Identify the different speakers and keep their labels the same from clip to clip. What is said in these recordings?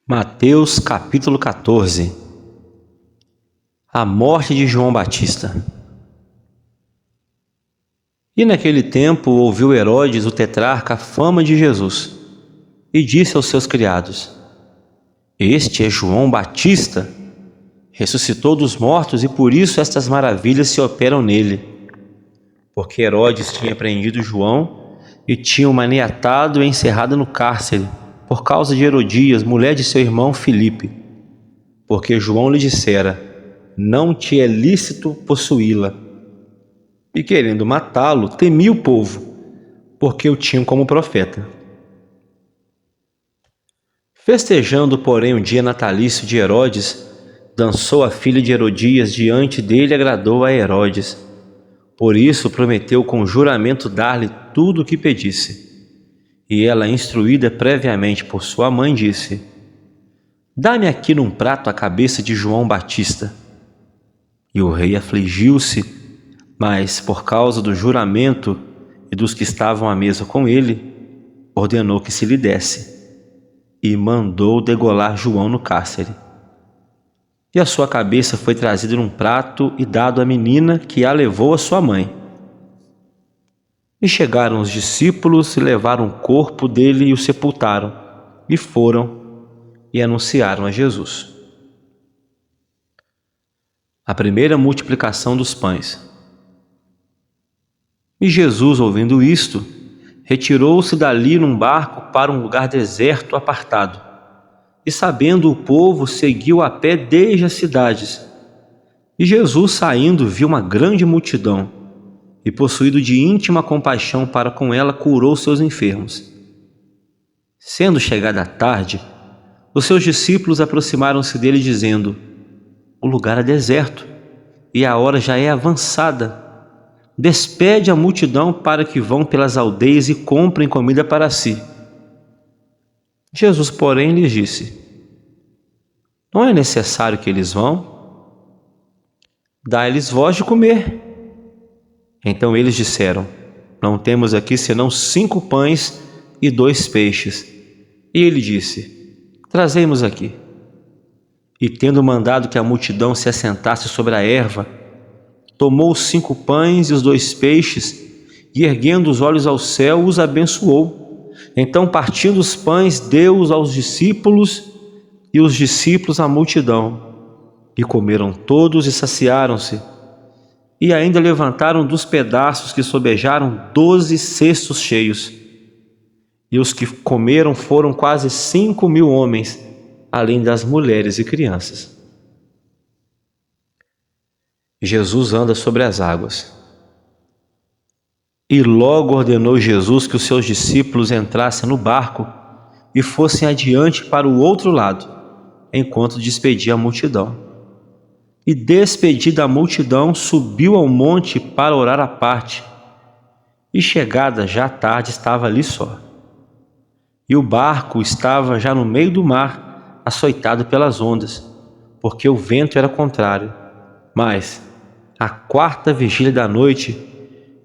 Speaker 1: Mateus capítulo 14. A morte de João Batista. E naquele tempo ouviu Herodes o tetrarca a fama de Jesus, e disse aos seus criados: Este é João Batista, ressuscitou dos mortos, e por isso estas maravilhas se operam nele. Porque Herodes tinha prendido João e tinha o maniatado e encerrado no cárcere, por causa de Herodias, mulher de seu irmão Filipe, porque João lhe dissera: não te é lícito possuí-la. E querendo matá-lo, temia o povo, porque o tinham como profeta. Festejando, porém, o dia natalício de Herodes, dançou a filha de Herodias diante dele e agradou a Herodes. Por isso prometeu com juramento dar-lhe tudo o que pedisse. E ela, instruída previamente por sua mãe, disse: Dá-me aqui num prato a cabeça de João Batista. E o rei afligiu-se, mas, por causa do juramento e dos que estavam à mesa com ele, ordenou que se lhe desse, e mandou degolar João no cárcere. E a sua cabeça foi trazida num prato e dado à menina, que a levou à sua mãe. E chegaram os discípulos e levaram o corpo dele e o sepultaram, e foram e anunciaram a Jesus. A primeira multiplicação dos pães. E Jesus, ouvindo isto, retirou-se dali num barco para um lugar deserto apartado. E sabendo o povo, seguiu a pé desde as cidades. E Jesus, saindo, viu uma grande multidão, e possuído de íntima compaixão para com ela, curou seus enfermos. Sendo chegada a tarde, os seus discípulos aproximaram-se dele, dizendo: O lugar é deserto, e a hora já é avançada. Despede a multidão para que vão pelas aldeias e comprem comida para si. Jesus, porém, lhes disse: Não é necessário que eles vão? Dai-lhes vós de comer. Então eles disseram: Não temos aqui senão 5 pães e 2 peixes. E ele disse: Trazei-mos aqui. E tendo mandado que a multidão se assentasse sobre a erva, tomou os 5 pães e os 2 peixes, e erguendo os olhos ao céu, os abençoou. Então, partindo os pães, deu-os aos discípulos, e os discípulos à multidão. E comeram todos e saciaram-se. E ainda levantaram dos pedaços que sobejaram 12 cestos cheios. E os que comeram foram quase 5.000 homens, além das mulheres e crianças. Jesus anda sobre as águas. E logo ordenou Jesus que os seus discípulos entrassem no barco e fossem adiante para o outro lado, enquanto despedia a multidão. E despedida a multidão, subiu ao monte para orar à parte. E chegada já tarde, estava ali só. E o barco estava já no meio do mar, açoitado pelas ondas, porque o vento era contrário. Mas, à 4ª vigília da noite,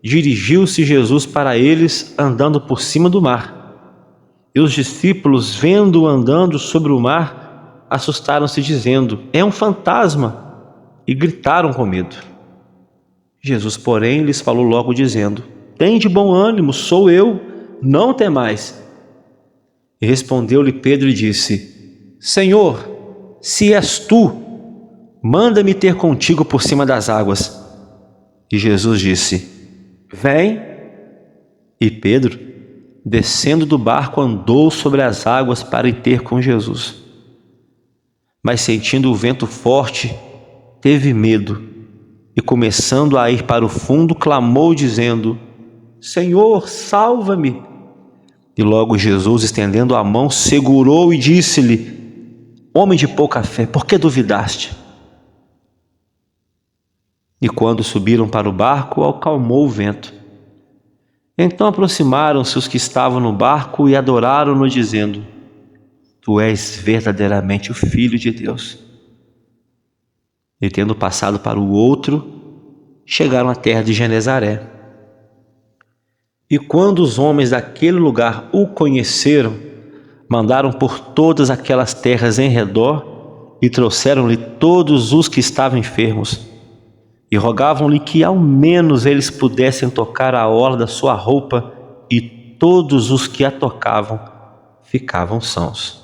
Speaker 1: dirigiu-se Jesus para eles, andando por cima do mar. E os discípulos, vendo-o andando sobre o mar, assustaram-se, dizendo: É um fantasma! E gritaram com medo. Jesus, porém, lhes falou logo, dizendo: Tende bom ânimo, sou eu, não temais. E respondeu-lhe Pedro e disse: Senhor, se és tu, manda-me ter contigo por cima das águas. E Jesus disse: Vem. E Pedro, descendo do barco, andou sobre as águas para ir ter com Jesus. Mas sentindo o vento forte, teve medo, e começando a ir para o fundo, clamou, dizendo: Senhor, salva-me! E logo Jesus, estendendo a mão, segurou e disse-lhe: Homem de pouca fé, por que duvidaste? E quando subiram para o barco, acalmou o vento. Então aproximaram-se os que estavam no barco e adoraram-no, dizendo: Tu és verdadeiramente o Filho de Deus. E tendo passado para o outro, chegaram à terra de Genezaré. E quando os homens daquele lugar o conheceram, mandaram por todas aquelas terras em redor e trouxeram-lhe todos os que estavam enfermos, e rogavam-lhe que ao menos eles pudessem tocar a orla da sua roupa, e todos os que a tocavam ficavam sãos.